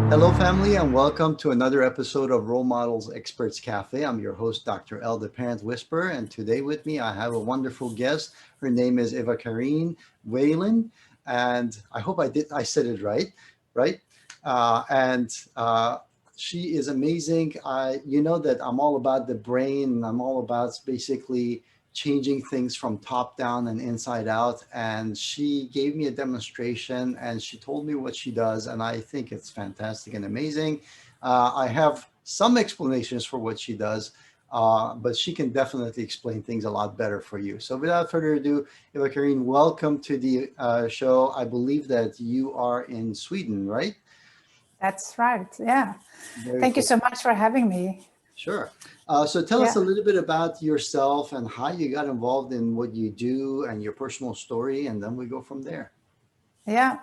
Hello, family, and welcome to another episode of Role Models Experts Cafe. I'm your host, Dr. L, the Parent Whisperer, and today with me I have a wonderful guest. Her name is Evakarin Wallin, and I hope I said it right? And She is amazing. You know that I'm all about the brain, and I'm all about basically changing things from top down and inside out. And she gave me a demonstration and she told me what she does. And I think it's fantastic and amazing. I have some explanations for what she does, but she can definitely explain things a lot better for you. So without further ado, Eva Karin, welcome to the show. I believe that you are in Sweden, right? That's right. Yeah. Very Thank you cool. so much for having me. Sure. So tell us Yeah. a little bit about yourself and how you got involved in what you do and your personal story, and then we go from there. Yeah.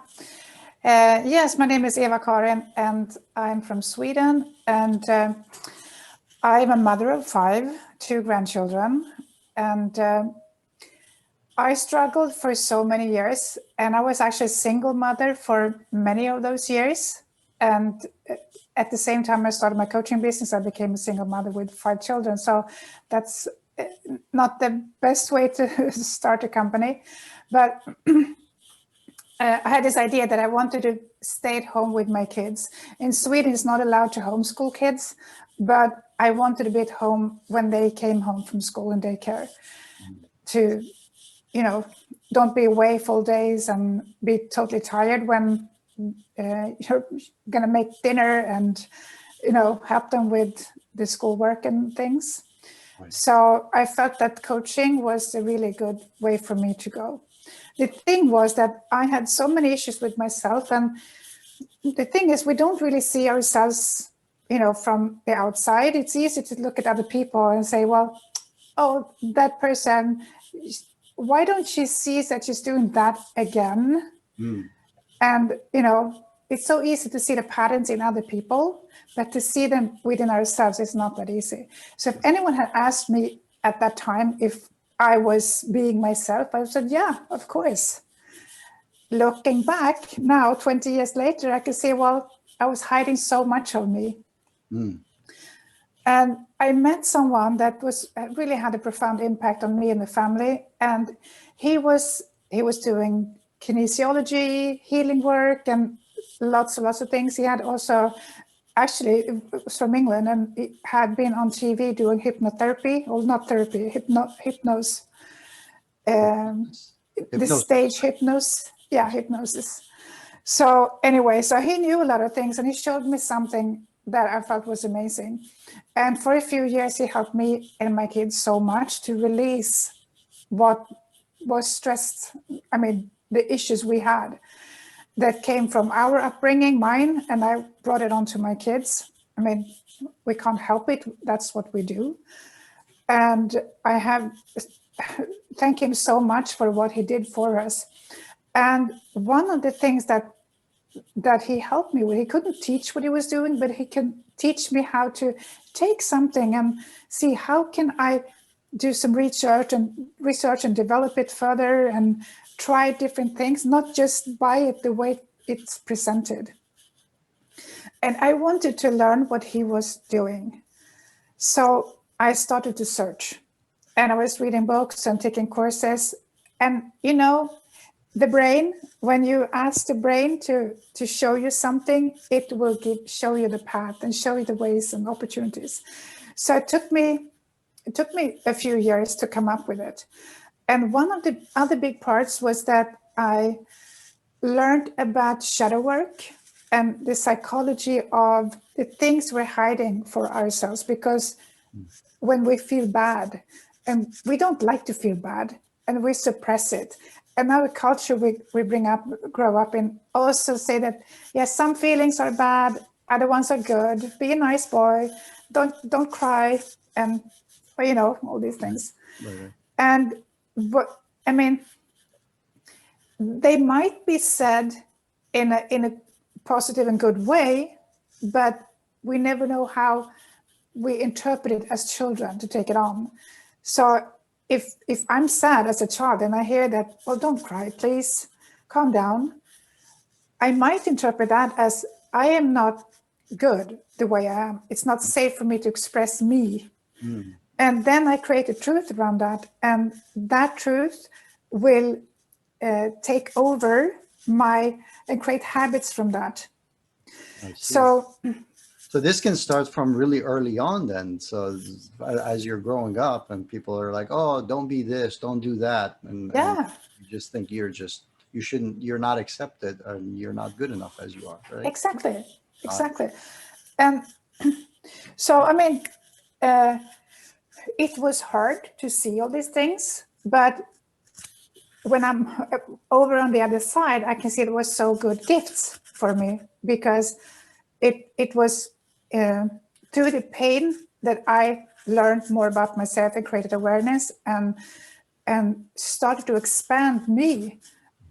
Yes, my name is Evakarin and I'm from Sweden. And I'm a mother of five, two grandchildren. And I struggled for so many years. And I was actually a single mother for many of those years. And at the same time I started my coaching business, I became a single mother with five children. So that's not the best way to start a company. But I had this idea that I wanted to stay at home with my kids. In Sweden, it's not allowed to homeschool kids, but I wanted to be at home when they came home from school and daycare to, don't be away full days and be totally tired when you're going to make dinner and, help them with the schoolwork and things. Right. So I felt that coaching was a really good way for me to go. The thing was that I had so many issues with myself. And the thing is, we don't really see ourselves, from the outside. It's easy to look at other people and say, well, oh, that person, why don't she see that she's doing that again? Mm. And, it's so easy to see the patterns in other people, but to see them within ourselves is not that easy. So if anyone had asked me at that time if I was being myself, I said, yeah, of course. Looking back now, 20 years later, I could say, well, I was hiding so much of me. Mm. And I met someone that really had a profound impact on me and the family. And he was doing kinesiology, healing work, and lots of things. He had also actually was from England and he had been on TV doing hypnotherapy, or not therapy, hypnosis. The Hypnosis. stage hypnosis. Yeah, hypnosis. So anyway, so he knew a lot of things and he showed me something that I felt was amazing. And for a few years, he helped me and my kids so much to release what was stressed. I mean, the issues we had that came from our upbringing, mine, and I brought it onto my kids. I mean, we can't help it. That's what we do. And I have thank him so much for what he did for us. And one of the things that he helped me with, he couldn't teach what he was doing, but he can teach me how to take something and see how can I do some research and develop it further and try different things, not just buy it the way it's presented. And I wanted to learn what he was doing. So I started to search and I was reading books and taking courses. And, the brain, when you ask the brain to show you something, it will show you the path and show you the ways and opportunities. So it took me a few years to come up with it. And one of the other big parts was that I learned about shadow work and the psychology of the things we're hiding for ourselves. Because when we feel bad, and we don't like to feel bad, and we suppress it. And our culture we grow up in also say that, yes, some feelings are bad, other ones are good. Be a nice boy, don't cry, and all these things. Right. And what I mean, they might be said in a positive and good way, but we never know how we interpret it as children to take it on. So if I'm sad as a child and I hear that, well, don't cry, please, calm down, I might interpret that as I am not good the way I am. It's not safe for me to express me. Mm. And then I create a truth around that. And that truth will take over and create habits from that. I see. So this can start from really early on then. So as you're growing up and people are like, oh, don't be this, don't do that. And yeah, you just think you're not accepted and you're not good enough as you are, right? exactly. And so, I mean, it was hard to see all these things, but when I'm over on the other side, I can see it was so good gifts for me, because it was through the pain that I learned more about myself and created awareness and started to expand me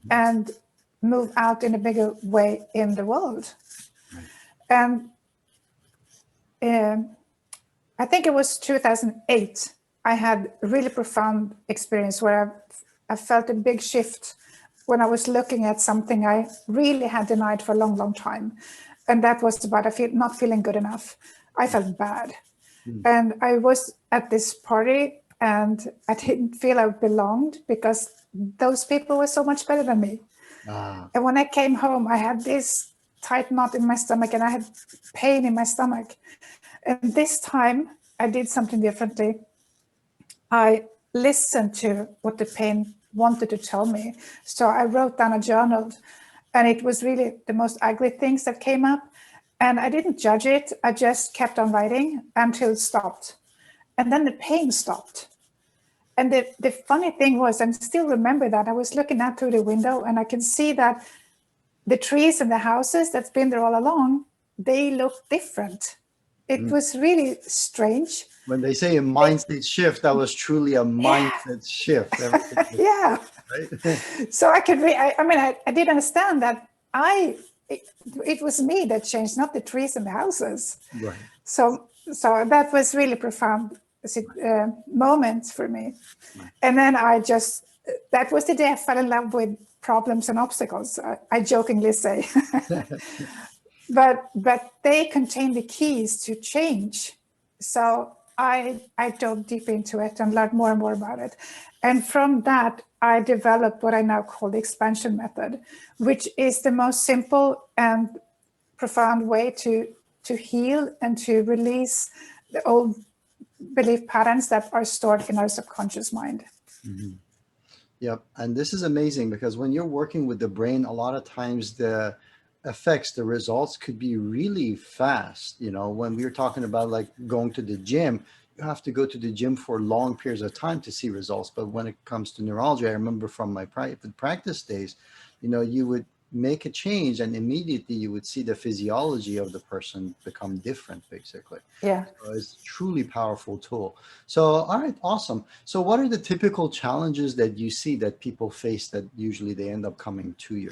and move out in a bigger way in the world. Right. And I think it was 2008, I had a really profound experience where I felt a big shift when I was looking at something I really had denied for a long, long time. And that was about not feeling good enough. I felt bad. And I was at this party and I didn't feel I belonged because those people were so much better than me. Ah. And when I came home, I had this tight knot in my stomach and I had pain in my stomach. And this time I did something differently. I listened to what the pain wanted to tell me. So I wrote down a journal, and it was really the most ugly things that came up. And I didn't judge it. I just kept on writing until it stopped. And then the pain stopped. And the funny thing was, I still remember that I was looking out through the window and I can see that the trees and the houses that's been there all along, they look different. It was really strange. When they say a mindset shift, that was truly a mindset shift. Everything was, Yeah. right? So I could I did understand that it was me that changed, not the trees and the houses. Right. So that was really profound moment for me. Right. And then that was the day I fell in love with problems and obstacles. I jokingly say, but they contain the keys to change. So I dove deep into it and learned more and more about it. And from that, I developed what I now call the expansion method, which is the most simple and profound way to heal and to release the old belief patterns that are stored in our subconscious mind. Mm-hmm. Yep. And this is amazing because when you're working with the brain, a lot of times the effects, the results could be really fast. You know, when we were talking about like going to the gym, you have to go to the gym for long periods of time to see results. But when it comes to neurology, I remember from my private practice days, you know, you would make a change and immediately you would see the physiology of the person become different, basically. Yeah. So it's a truly powerful tool. So, all right, awesome. So what are the typical challenges that you see that people face that usually they end up coming to you?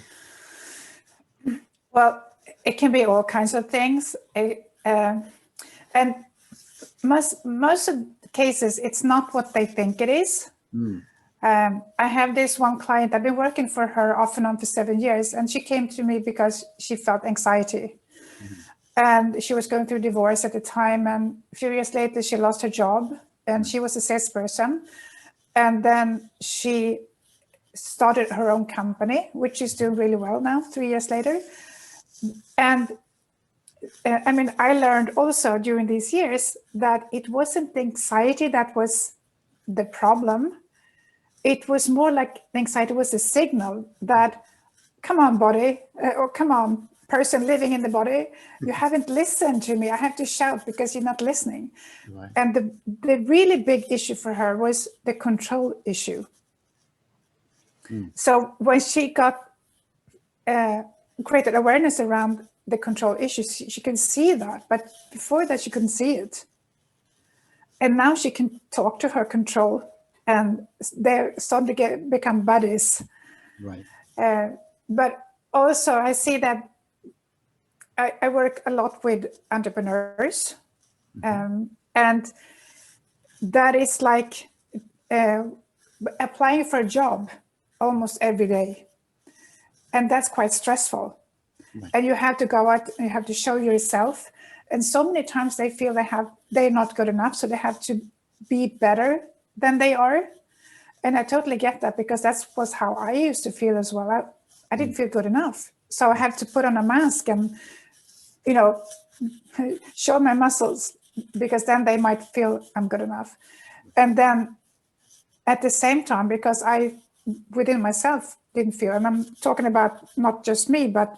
Well, it can be all kinds of things. And most of the cases, it's not what they think it is. I have this one client, I've been working for her off and on for 7 years, and she came to me because she felt anxiety. And she was going through divorce at the time, and a few years later, she lost her job, and she was a salesperson. And then she started her own company, which is doing really well now, 3 years later. And I learned also during these years that it wasn't the anxiety that was the problem. It was more like anxiety was a signal that, come on, body, or come on, person living in the body, you haven't listened to me. I have to shout because you're not listening. Right. And the really big issue for her was the control issue. So when she got created awareness around the control issues, she can see that, but before that she couldn't see it. And now she can talk to her control, and they're starting to become buddies. Right. But also I see that I work a lot with entrepreneurs, and that is like applying for a job almost every day. And that's quite stressful. Right. And you have to go out and you have to show yourself. And so many times they feel they're not good enough, so they have to be better than they are. And I totally get that, because that was how I used to feel as well. I didn't feel good enough. So I had to put on a mask and, show my muscles, because then they might feel I'm good enough. And then at the same time, because I, within myself, didn't feel, and I'm talking about not just me, but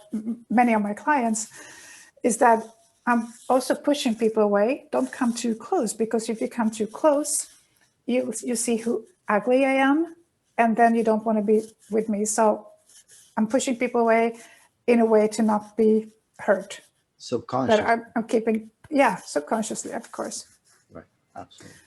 many of my clients, is that I'm also pushing people away. Don't come too close, because if you come too close, you see how ugly I am, and then you don't want to be with me. So I'm pushing people away in a way to not be hurt. Subconscious. But I'm keeping, subconsciously, of course. Right. Absolutely.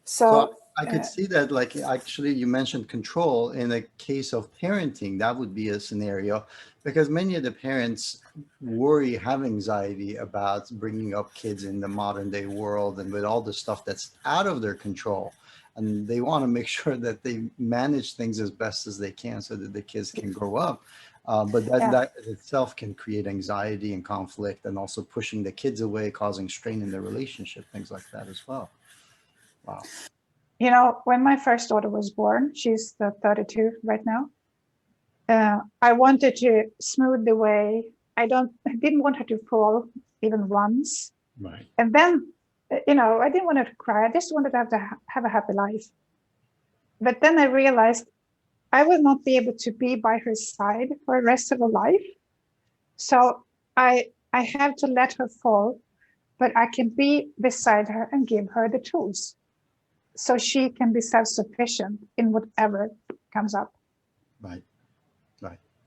So I could see that, like, actually you mentioned control. In the case of parenting, that would be a scenario, because many of the parents have anxiety about bringing up kids in the modern day world and with all the stuff that's out of their control. And they want to make sure that they manage things as best as they can so that the kids can grow up. But that itself can create anxiety and conflict, and also pushing the kids away, causing strain in their relationship, things like that as well. Wow. When my first daughter was born, she's 32 right now. I wanted to smooth the way. I didn't want her to fall even once. Right. And then, I didn't want her to cry. I just wanted her to have a happy life. But then I realized I will not be able to be by her side for the rest of her life. So I have to let her fall, but I can be beside her and give her the tools, so she can be self-sufficient in whatever comes up. Right.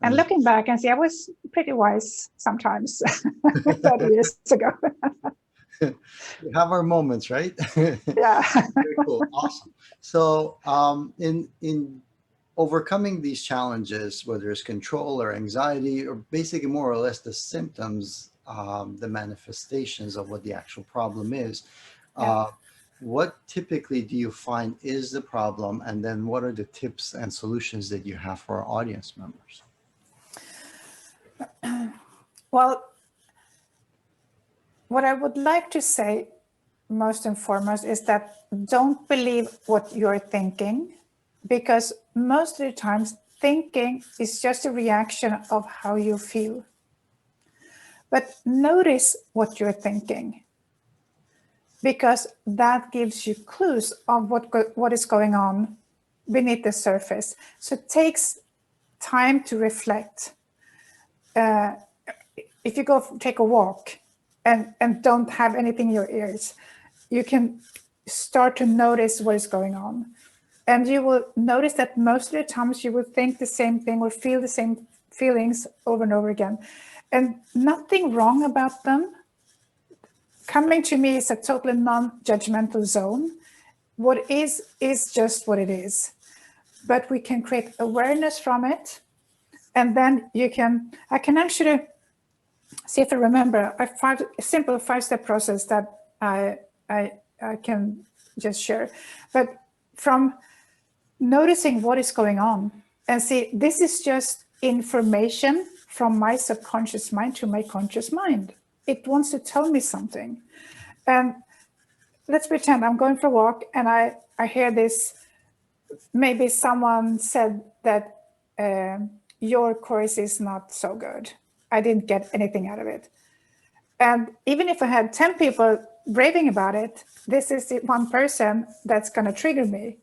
And looking back and see, I was pretty wise sometimes 30 years ago. We have our moments, right? Yeah. Very cool. Awesome. So in overcoming these challenges, whether it's control or anxiety, or basically more or less the symptoms, the manifestations of what the actual problem is, what typically do you find is the problem? And then what are the tips and solutions that you have for our audience members? Well, what I would like to say most and foremost is that don't believe what you're thinking, because most of the times thinking is just a reaction of how you feel. But notice what you're thinking, because that gives you clues of what is going on beneath the surface. So it takes time to reflect. If you go take a walk and don't have anything in your ears, you can start to notice what is going on. And you will notice that most of the times you will think the same thing or feel the same feelings over and over again. And nothing wrong about them. Coming to me is a totally non-judgmental zone. What is just what it is. But we can create awareness from it. And then I can actually see if I remember a simple 5-step process that I can just share. But from noticing what is going on and see, this is just information from my subconscious mind to my conscious mind. It wants to tell me something. And let's pretend I'm going for a walk and I hear this. Maybe someone said that your course is not so good. I didn't get anything out of it. And even if I had 10 people raving about it, this is the one person that's going to trigger me,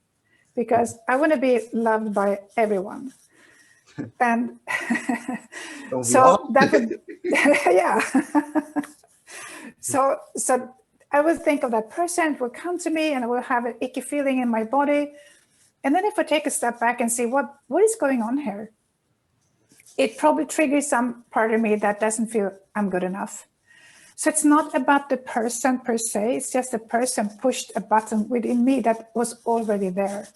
because I want to be loved by everyone. And so that would, yeah. So I will think of that person, will come to me and I will have an icky feeling in my body. And then if I take a step back and see what is going on here, it probably triggers some part of me that doesn't feel I'm good enough. So it's not about the person per se, it's just the person pushed a button within me that was already there.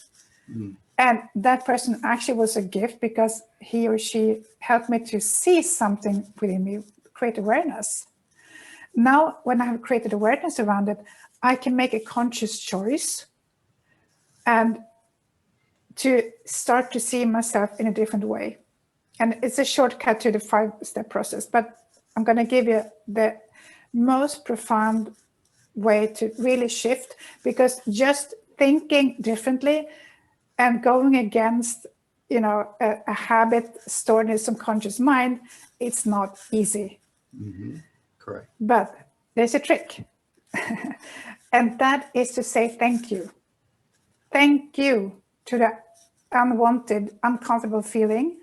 And that person actually was a gift, because he or she helped me to see something within me, create awareness. Now, when I have created awareness around it, I can make a conscious choice and to start to see myself in a different way. and it's a shortcut to the 5-step process, but I'm going to give you the most profound way to really shift, because just thinking differently and going against, a habit stored in the subconscious mind, it's not easy. Mm-hmm. Correct. But there's a trick. And that is to say thank you. Thank you to the unwanted, uncomfortable feeling.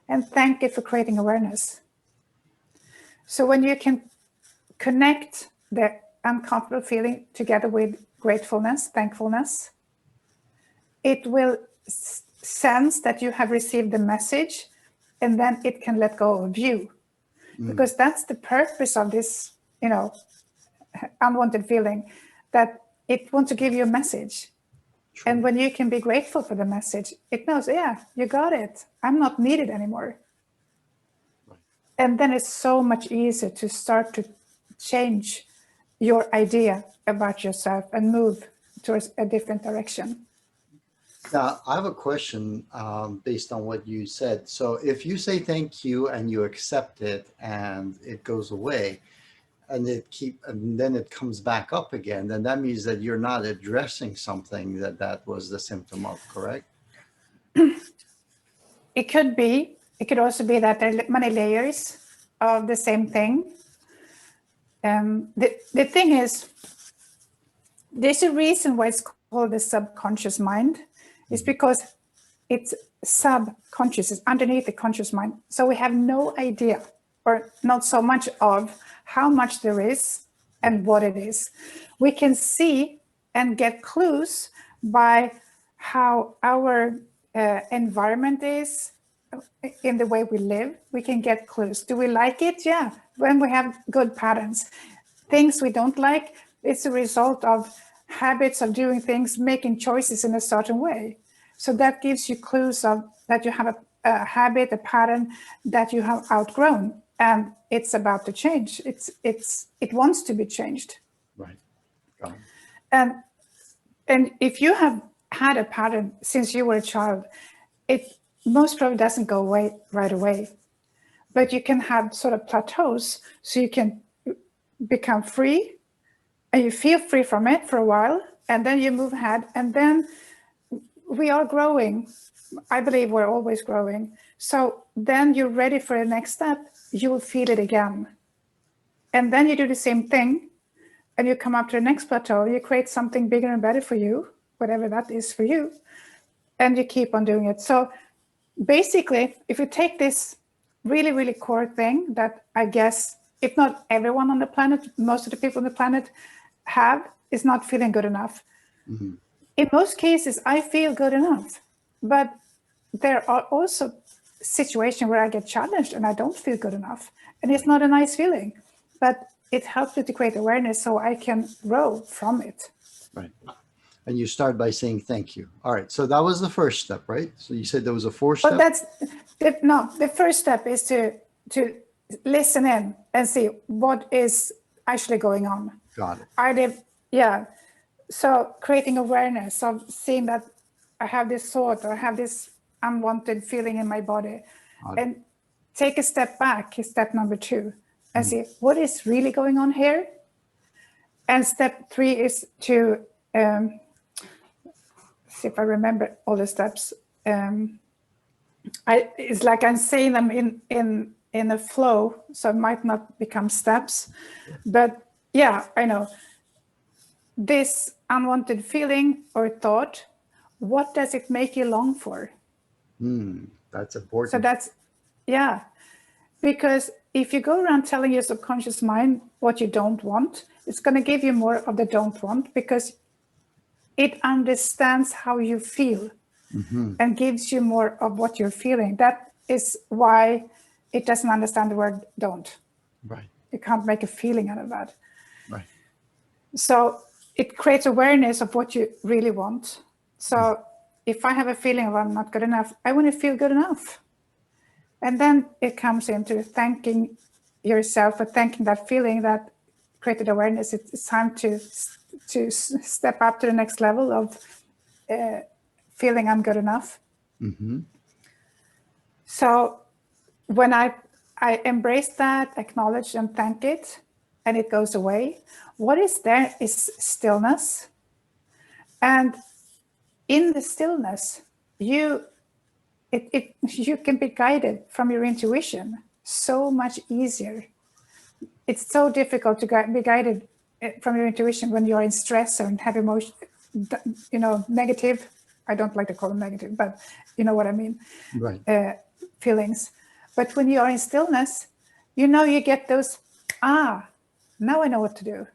And thank you for creating awareness. So when you can connect the uncomfortable feeling together with gratefulness, thankfulness, it will sense that you have received the message, and then it can let go of you. Because that's the purpose of this, unwanted feeling, that it wants to give you a message. True. And when you can be grateful for the message, it knows, yeah, you got it. I'm not needed anymore. Right. And then it's so much easier to start to change your idea about yourself and move towards a different direction. Now, I have a question based on what you said. So if you say thank you and you accept it and it goes away, and then it comes back up again, then that means that you're not addressing something that was the symptom of, correct? It could be. It could also be that there are many layers of the same thing. The thing is, there's a reason why it's called the subconscious mind. It's because it's subconscious, it's underneath the conscious mind. So we have no idea, or not so much of, how much there is and what it is. We can see and get clues by how our environment is, in the way we live. We can get clues. Do we like it? Yeah, when we have good patterns. Things we don't like, it's a result of habits of doing things, making choices in a certain way. So that gives you clues of that you have a habit, a pattern that you have outgrown, and it's about to change. It wants to be changed. Right. Got it. And if you have had a pattern since you were a child, it most probably doesn't go away right away. But you can have sort of plateaus, so you can become free, and you feel free from it for a while, and then you move ahead, and then we are growing. I believe we're always growing. So then you're ready for the next step. You will feel it again. And then you do the same thing, and you come up to the next plateau. You create something bigger and better for you, whatever that is for you, and you keep on doing it. So basically, if you take this really, really core thing that I guess, if not everyone on the planet, most of the people on the planet have, is not feeling good enough. Mm-hmm. In most cases, I feel good enough, but there are also situations where I get challenged and I don't feel good enough. And it's not a nice feeling, but it helps me to create awareness so I can grow from it. Right. And you start by saying thank you. All right. So that was the first step, right? So you said there was a fourth step? But the first step is to listen in and see what is actually going on. Got it. So creating awareness of seeing that I have this thought, or I have this unwanted feeling in my body, and take a step back is step number 2, and see what is really going on here. And step 3 is to see if I remember all the steps. It's like I'm saying them in a flow, so it might not become steps, but yeah, I know. This unwanted feeling or thought, what does it make you long for? That's important. So because if you go around telling your subconscious mind what you don't want, it's going to give you more of the don't want, because it understands how you feel and gives you more of what you're feeling. That is why it doesn't understand the word don't. Right. You can't make a feeling out of that. Right. So it creates awareness of what you really want. So if I have a feeling of I'm not good enough, I want to feel good enough. And then it comes into thanking yourself for thanking that feeling that created awareness. It's time to step up to the next level of feeling I'm good enough. Mm-hmm. So when I embrace that, acknowledge and thank it, and it goes away, what is there is stillness. And in the stillness, you can be guided from your intuition so much easier. It's so difficult to be guided from your intuition when you're in stress or have emotion, negative. I don't like to call them negative, but you know what I mean. Right. Feelings. But when you are in stillness, you get those, now I know what to do.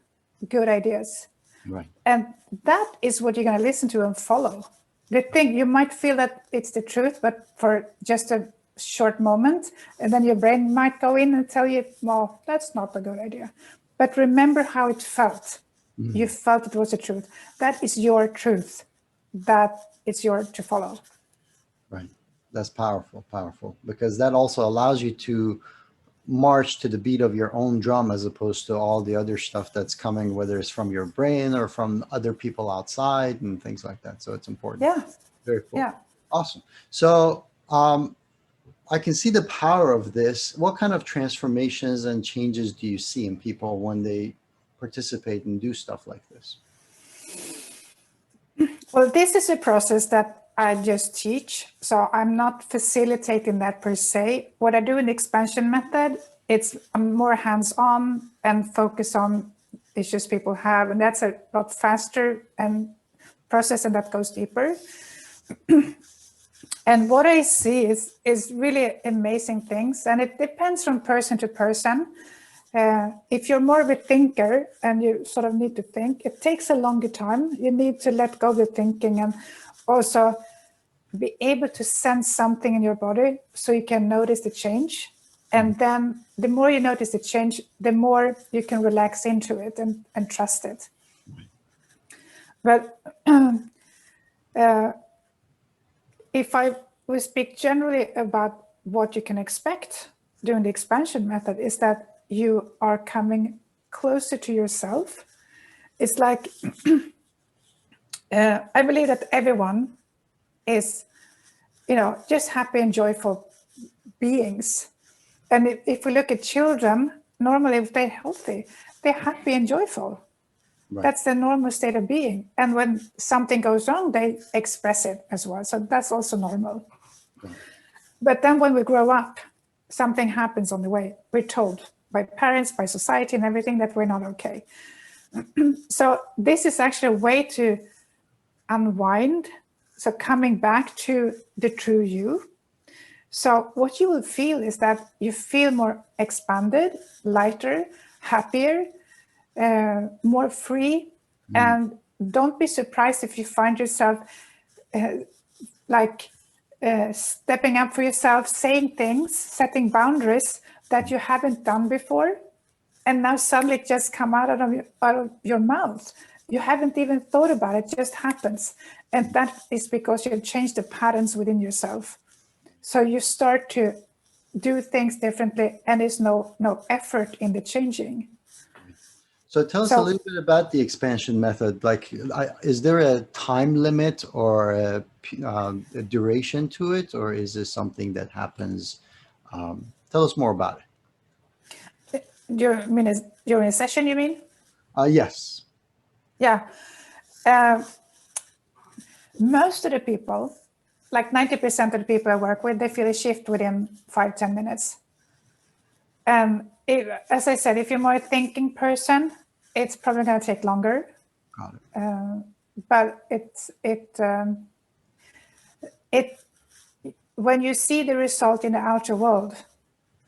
Good ideas. Right. And that is what you're going to listen to and follow. The thing, you might feel that it's the truth, but for just a short moment, and then your brain might go in and tell you, well, that's not a good idea. But remember how it felt. Mm-hmm. You felt it was the truth. That is your truth. That it's yours to follow. Right. That's powerful, because that also allows you to march to the beat of your own drum, as opposed to all the other stuff that's coming, whether it's from your brain or from other people outside and things like that. So it's important. Yeah. Very cool. Yeah. Awesome. So I can see the power of this. What kind of transformations and changes do you see in people when they participate and do stuff like this? Well, this is a process that I just teach. So I'm not facilitating that per se. What I do in the expansion method, I'm more hands-on and focus on issues people have. And that's a lot faster and process, and that goes deeper. And what I see is really amazing things. And it depends from person to person. If you're more of a thinker and you sort of need to think, it takes a longer time. You need to let go of the thinking and also be able to sense something in your body so you can notice the change. And then the more you notice the change, the more you can relax into it and trust it. But if I will speak generally about what you can expect during the expansion method, is that you are coming closer to yourself. It's like, I believe that everyone is, just happy and joyful beings. And if we look at children, normally if they're healthy, they're happy and joyful. Right. That's the normal state of being. And when something goes wrong, they express it as well. So that's also normal. Right. But then when we grow up, something happens on the way. We're told by parents, by society and everything that we're not okay. So this is actually a way to unwind. So coming back to the true you. So what you will feel is that you feel more expanded, lighter, happier, more free. And don't be surprised if you find yourself stepping up for yourself, saying things, setting boundaries that you haven't done before. And now suddenly it just come out of your mouth. You haven't even thought about it, just happens. And that is because you've changed the patterns within yourself. So you start to do things differently, and there's no effort in the changing. So tell us a little bit about the expansion method. Like, is there a time limit or a duration to it, or is this something that happens? Tell us more about it. During a session, you mean? Yes. Yeah. Most of the people, like 90% of the people I work with, they feel a shift within 5-10 minutes. And as I said, if you're more a thinking person, it's probably going to take longer. Got it. But when you see the result in the outer world,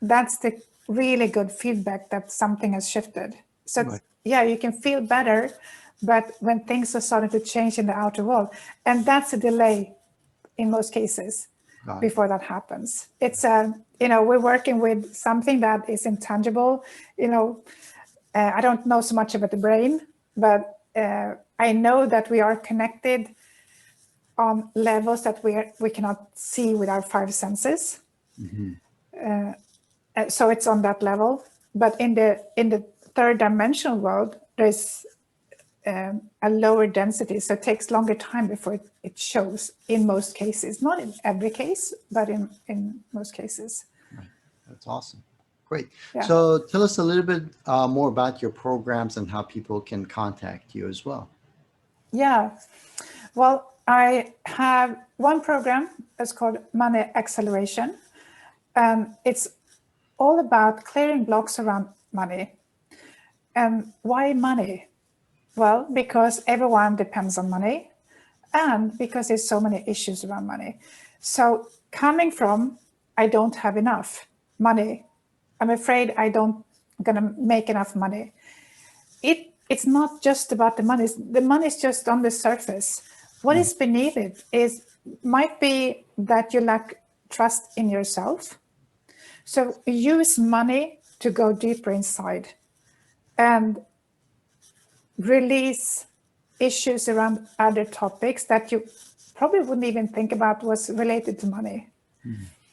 that's the really good feedback that something has shifted. So right. Yeah, you can feel better, but when things are starting to change in the outer world, and that's a delay in most cases before that happens. It's we're working with something that is intangible. I don't know so much about the brain, but I know that we are connected on levels that we cannot see with our 5 senses. Mm-hmm. So it's on that level. But in the third dimensional world, there's a lower density, so it takes longer time before it shows in most cases. Not in every case, but in most cases. Right. That's awesome. Great. Yeah. So tell us a little bit more about your programs and how people can contact you as well. Yeah. Well, I have one program that's called Money Acceleration. It's all about clearing blocks around money. And why money? Well, because everyone depends on money and because there's so many issues around money. So coming from, I don't have enough money, I'm afraid I don't gonna make enough money. It's not just about the money. The money is just on the surface. What is beneath it might be that you lack trust in yourself. So use money to go deeper inside and release issues around other topics that you probably wouldn't even think about was related to money.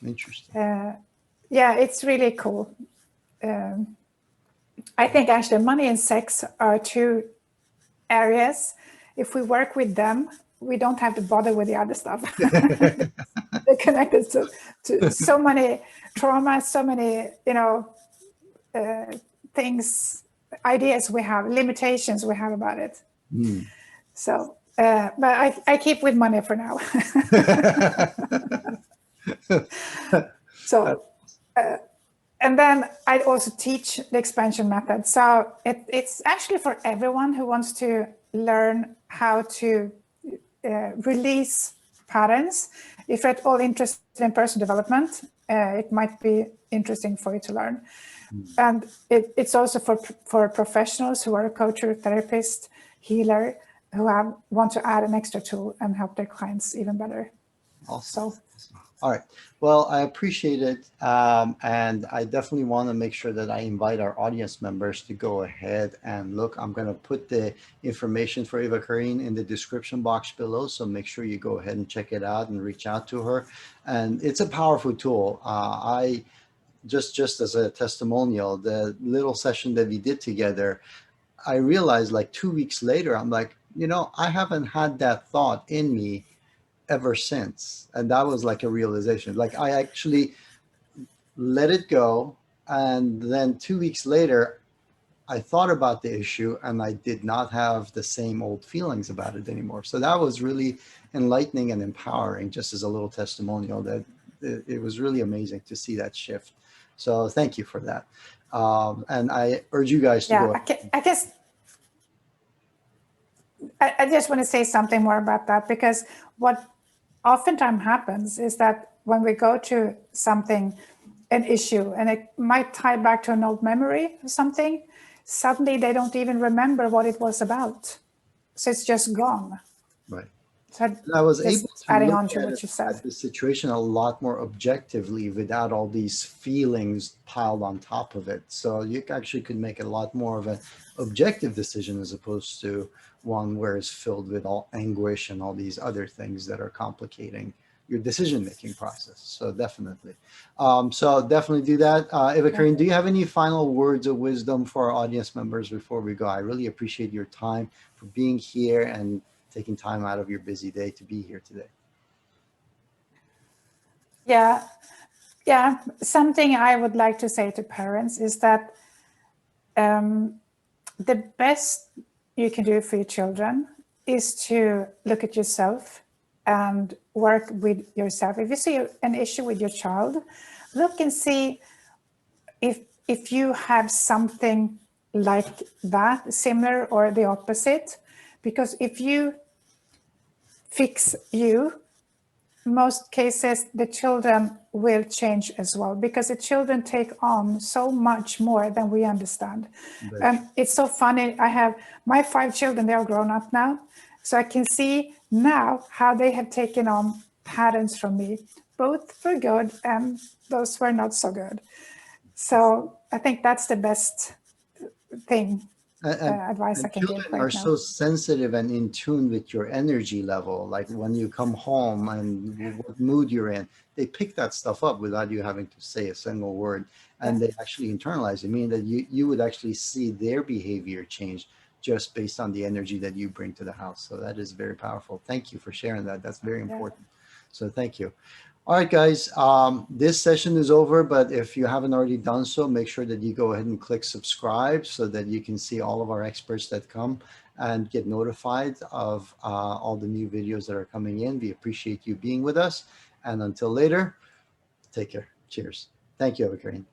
Interesting. Yeah, it's really cool. I think actually money and sex are two areas. If we work with them, we don't have to bother with the other stuff. They're connected to so many traumas, so many, things, ideas we have, limitations we have about it. So, but I keep with money for now. So, and then I also teach the expansion method. So it's actually for everyone who wants to learn how to release patterns. If you're at all interested in personal development, it might be interesting for you to learn. And it's also for professionals who are a coach or therapist, healer, who want to add an extra tool and help their clients even better. Awesome. So, all right. Well, I appreciate it. And I definitely want to make sure that I invite our audience members to go ahead and look. I'm going to put the information for Evakarin in the description box below. So make sure you go ahead and check it out and reach out to her. And it's a powerful tool. I just as a testimonial, the little session that we did together, I realized like 2 weeks later, I'm like, I haven't had that thought in me ever since. And that was like a realization. Like I actually let it go. And then 2 weeks later, I thought about the issue and I did not have the same old feelings about it anymore. So that was really enlightening and empowering, just as a little testimonial that it was really amazing to see that shift. So thank you for that. And I urge you guys to go. I just want to say something more about that, because what oftentimes happens is that when we go to something, an issue, and it might tie back to an old memory or something, suddenly they don't even remember what it was about. So it's just gone. Right. So I was able to adding look on to what you said. at the situation a lot more objectively without all these feelings piled on top of it. So you actually could make a lot more of an objective decision as opposed to one where it's filled with all anguish and all these other things that are complicating your decision-making process. So definitely. Do that. Evakarin, do you have any final words of wisdom for our audience members before we go? I really appreciate your time for being here and taking time out of your busy day to be here today. Yeah. Something I would like to say to parents is that the best you can do for your children is to look at yourself and work with yourself. If you see an issue with your child, look and see if you have something like that, similar or the opposite. Because if you fix you, most cases the children will change as well, because the children take on so much more than we understand. And it's so funny. I have my 5 children, they are grown up now, so I can see now how they have taken on patterns from me, both for good and those were not so good. So I think that's the best thing. Advice I can give children right are now. so sensitive and in tune with your energy level. Like when you come home and what mood you're in, they pick that stuff up without you having to say a single word, and they actually internalize it, meaning that you would actually see their behavior change just based on the energy that you bring to the house. So that is very powerful. Thank you for sharing that. That's very important. So thank you. All right, guys, this session is over, but if you haven't already done so, make sure that you go ahead and click subscribe so that you can see all of our experts that come and get notified of all the new videos that are coming in. We appreciate you being with us. And until later, take care. Cheers. Thank you, Evakarin.